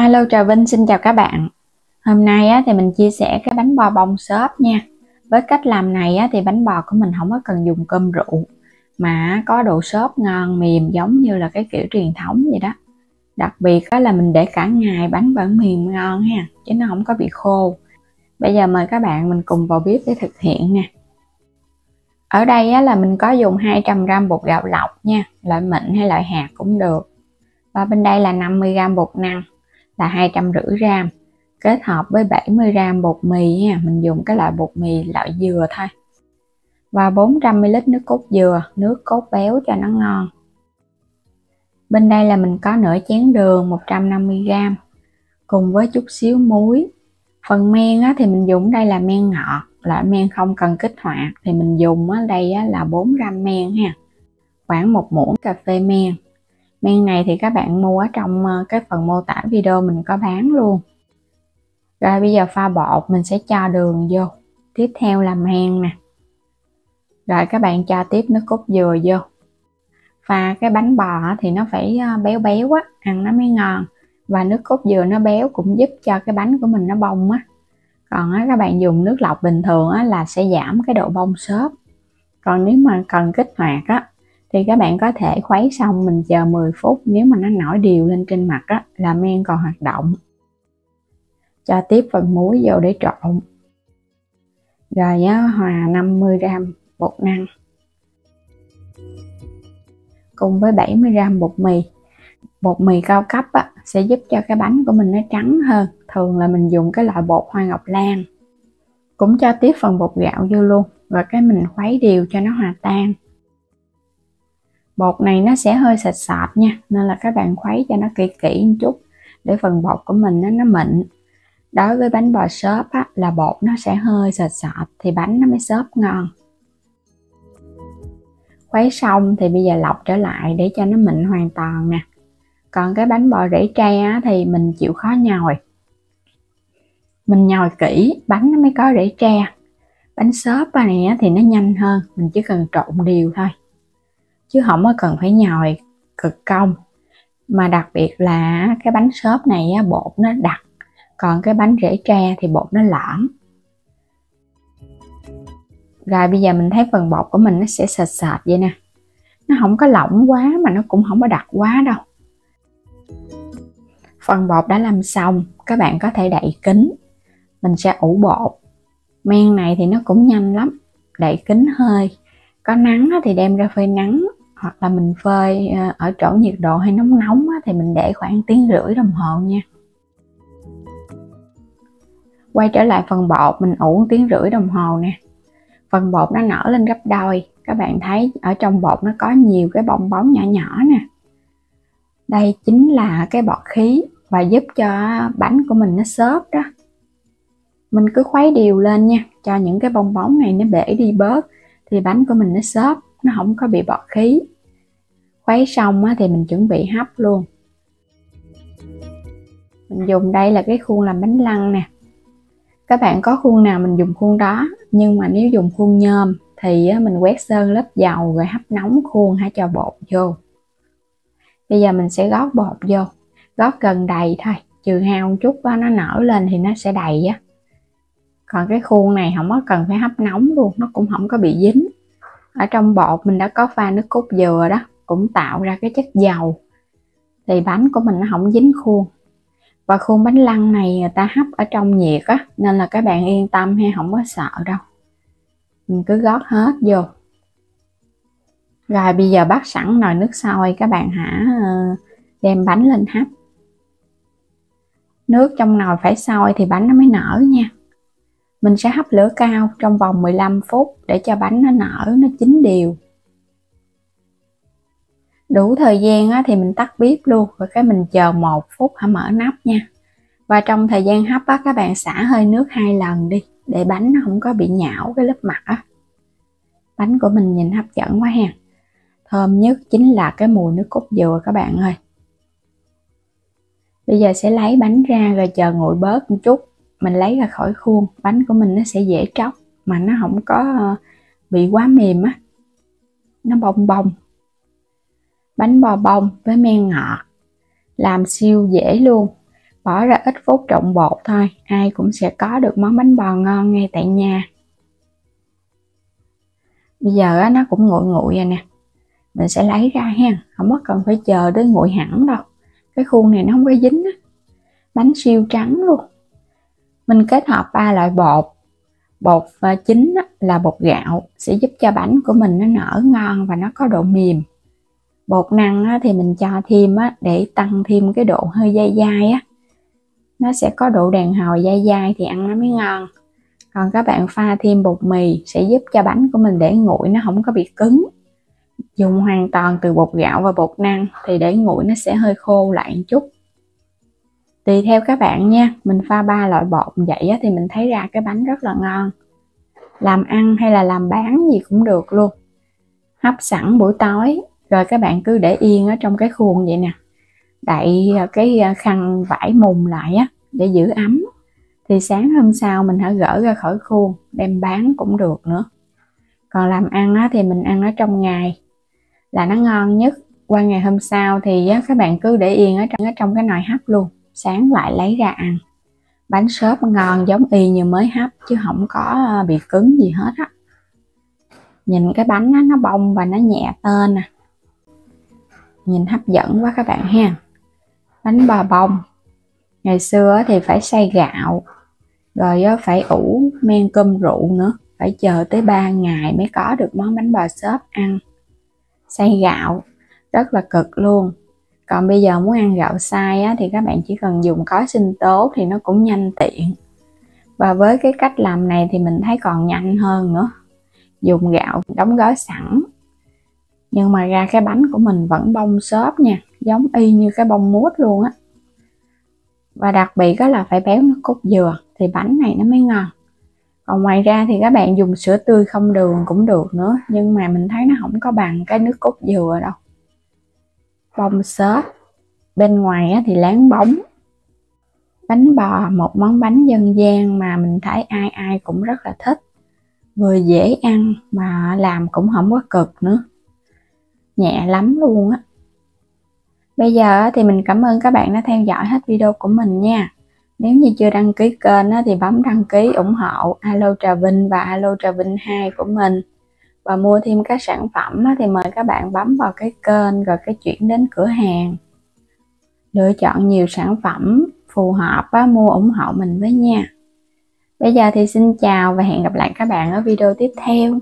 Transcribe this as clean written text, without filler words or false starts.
Alo, Trà Vinh xin chào các bạn. Hôm nay thì mình chia sẻ cái bánh bò bông xốp nha. Với cách làm này thì bánh bò của mình không có cần dùng cơm rượu mà có độ xốp ngon mềm giống như là cái kiểu truyền thống vậy đó. Đặc biệt là mình để cả ngày bánh vẫn mềm ngon ha, chứ nó không có bị khô. Bây giờ mời các bạn mình cùng vào bếp để thực hiện nè. Ở đây là mình có dùng 200g bột gạo lọc nha, loại mịn hay loại hạt cũng được. Và bên đây là 50g bột năng là 250g, kết hợp với 70g bột mì nha, mình dùng cái loại bột mì loại dừa thôi. Và 400ml nước cốt dừa, nước cốt béo cho nó ngon. Bên đây là mình có nửa chén đường 150g cùng với chút xíu muối. Phần men thì mình dùng đây là men ngọt, loại men không cần kích hoạt thì mình dùng ở đây là 4g men ha. Khoảng 1 muỗng cà phê men. Men này thì các bạn mua ở trong cái phần mô tả video mình có bán luôn. Rồi bây giờ pha bột mình sẽ cho đường vô. Tiếp theo là men nè. Rồi các bạn cho tiếp nước cốt dừa vô. Pha cái bánh bò thì nó phải béo béo á, ăn nó mới ngon. Và nước cốt dừa nó béo cũng giúp cho cái bánh của mình nó bông á. Còn các bạn dùng nước lọc bình thường là sẽ giảm cái độ bông xốp. Còn nếu mà cần kích hoạt thì các bạn có thể khuấy xong mình chờ 10 phút, nếu mà nó nổi đều lên trên mặt là men còn hoạt động. Cho tiếp phần muối vô để trộn. Rồi hòa 50g bột năng cùng với 70g bột mì. Bột mì cao cấp sẽ giúp cho cái bánh của mình nó trắng hơn. Thường là mình dùng cái loại bột hoa ngọc lan. Cũng cho tiếp phần bột gạo vô luôn. Và cái mình khuấy đều cho nó hòa tan. Bột này nó sẽ hơi sệt sệt nha, nên là các bạn khuấy cho nó kỹ kỹ một chút để phần bột của mình nó mịn. Đối với bánh bò xốp là bột nó sẽ hơi sệt sệt thì bánh nó mới xốp ngon. Khuấy xong thì bây giờ lọc trở lại để cho nó mịn hoàn toàn nè. Còn cái bánh bò rễ tre thì mình chịu khó nhồi. Mình nhồi kỹ bánh nó mới có rễ tre. Bánh xốp này thì nó nhanh hơn, mình chỉ cần trộn đều thôi, chứ không có cần phải nhồi cực công. Mà đặc biệt là cái bánh xốp này bột nó đặc, còn cái bánh rễ tre thì bột nó lõm. Rồi bây giờ mình thấy phần bột của mình nó sẽ sệt sệt vậy nè, nó không có lỏng quá mà nó cũng không có đặc quá đâu. Phần bột đã làm xong, các bạn có thể đậy kín. Mình sẽ ủ bột. Men này thì nó cũng nhanh lắm, đậy kín hơi. Có nắng thì đem ra phơi nắng, hoặc là mình phơi ở chỗ nhiệt độ hay nóng nóng thì mình để khoảng 1,5 tiếng đồng hồ nha. Quay trở lại phần bột, mình ủ 1,5 tiếng đồng hồ nè. Phần bột nó nở lên gấp đôi. Các bạn thấy ở trong bột nó có nhiều cái bong bóng nhỏ nhỏ nè. Đây chính là cái bọt khí và giúp cho bánh của mình nó xốp đó. Mình cứ khuấy đều lên nha, cho những cái bong bóng này nó bể đi bớt thì bánh của mình nó xốp, nó không có bị bọt khí. Khuấy xong thì mình chuẩn bị hấp luôn. Mình dùng đây là cái khuôn làm bánh lăng nè. Các bạn có khuôn nào mình dùng khuôn đó, nhưng mà nếu dùng khuôn nhôm thì mình quét sơn lớp dầu rồi hấp nóng khuôn hãy cho bột vô. Bây giờ mình sẽ gót bột vô, gót gần đầy thôi, trừ hao một chút nó nở lên thì nó sẽ đầy á. Còn cái khuôn này không có cần phải hấp nóng luôn, nó cũng không có bị dính. Ở trong bột mình đã có pha nước cốt dừa đó, cũng tạo ra cái chất dầu thì bánh của mình nó không dính khuôn. Và khuôn bánh lăng này người ta hấp ở trong nhiệt nên là các bạn yên tâm hay không có sợ đâu. Mình cứ gót hết vô. Rồi bây giờ bắt sẵn nồi nước sôi, các bạn đem bánh lên hấp. Nước trong nồi phải sôi thì bánh nó mới nở nha. Mình sẽ hấp lửa cao trong vòng 15 phút để cho bánh nó nở, nó chín đều. Đủ thời gian thì mình tắt bếp luôn, rồi cái mình chờ 1 phút mở nắp nha. Và trong thời gian hấp các bạn xả hơi nước 2 lần đi, để bánh nó không có bị nhão cái lớp mặt Bánh của mình nhìn hấp dẫn quá ha. Thơm nhất chính là cái mùi nước cốt dừa các bạn ơi. Bây giờ sẽ lấy bánh ra rồi chờ nguội bớt một chút. Mình lấy ra khỏi khuôn, bánh của mình nó sẽ dễ tróc mà nó không có bị quá mềm nó bong bong. Bánh bò bông với men ngọt làm siêu dễ luôn. Bỏ ra ít phút trộn bột thôi, ai cũng sẽ có được món bánh bò ngon ngay tại nhà. Bây giờ nó cũng nguội nguội rồi nè, mình sẽ lấy ra ha, không có cần phải chờ tới nguội hẳn đâu. Cái khuôn này nó không có dính á. Bánh siêu trắng luôn. Mình kết hợp 3 loại bột. Bột chính là bột gạo sẽ giúp cho bánh của mình nó nở ngon và nó có độ mềm. Bột năng thì mình cho thêm để tăng thêm cái độ hơi dai dai á, nó sẽ có độ đàn hồi dai dai thì ăn nó mới ngon. Còn các bạn pha thêm bột mì sẽ giúp cho bánh của mình để nguội nó không có bị cứng. Dùng hoàn toàn từ bột gạo và bột năng thì để nguội nó sẽ hơi khô lại một chút. Tùy theo các bạn nha, mình pha 3 loại bột vậy thì mình thấy ra cái bánh rất là ngon. Làm ăn hay là làm bán gì cũng được luôn. Hấp sẵn buổi tối, rồi các bạn cứ để yên ở trong cái khuôn vậy nè. Đậy cái khăn vải mùng lại để giữ ấm. Thì sáng hôm sau mình hãy gỡ ra khỏi khuôn, đem bán cũng được nữa. Còn làm ăn thì mình ăn ở trong ngày là nó ngon nhất. Qua ngày hôm sau thì các bạn cứ để yên ở trong cái nồi hấp luôn. Sáng lại lấy ra ăn. Bánh xốp ngon giống y như mới hấp chứ không có bị cứng gì hết á. Nhìn cái bánh nó bông và nó nhẹ tên nè. Nhìn hấp dẫn quá các bạn ha. Bánh bò bông. Ngày xưa thì phải xay gạo, rồi phải ủ men cơm rượu nữa, phải chờ tới 3 ngày mới có được món bánh bò xốp ăn. Xay gạo rất là cực luôn. Còn bây giờ muốn ăn gạo xay thì các bạn chỉ cần dùng cối sinh tố thì nó cũng nhanh tiện. Và với cái cách làm này thì mình thấy còn nhanh hơn nữa. Dùng gạo đóng gói sẵn, nhưng mà ra cái bánh của mình vẫn bông xốp nha, giống y như cái bông mút luôn á. Và đặc biệt là phải béo nước cốt dừa thì bánh này nó mới ngon. Còn ngoài ra thì các bạn dùng sữa tươi không đường cũng được nữa, nhưng mà mình thấy nó không có bằng cái nước cốt dừa đâu. Bông xốp, bên ngoài thì láng bóng. Bánh bò, một món bánh dân gian mà mình thấy ai ai cũng rất là thích. Vừa dễ ăn mà làm cũng không có cực nữa. Nhẹ lắm luôn á. Bây giờ thì mình cảm ơn các bạn đã theo dõi hết video của mình nha. Nếu như chưa đăng ký kênh thì bấm đăng ký ủng hộ Alo Trà Vinh và Alo Trà Vinh 2 của mình. Và mua thêm các sản phẩm thì mời các bạn bấm vào cái kênh rồi cái chuyển đến cửa hàng. Lựa chọn nhiều sản phẩm phù hợp mua ủng hộ mình với nha. Bây giờ thì xin chào và hẹn gặp lại các bạn ở video tiếp theo.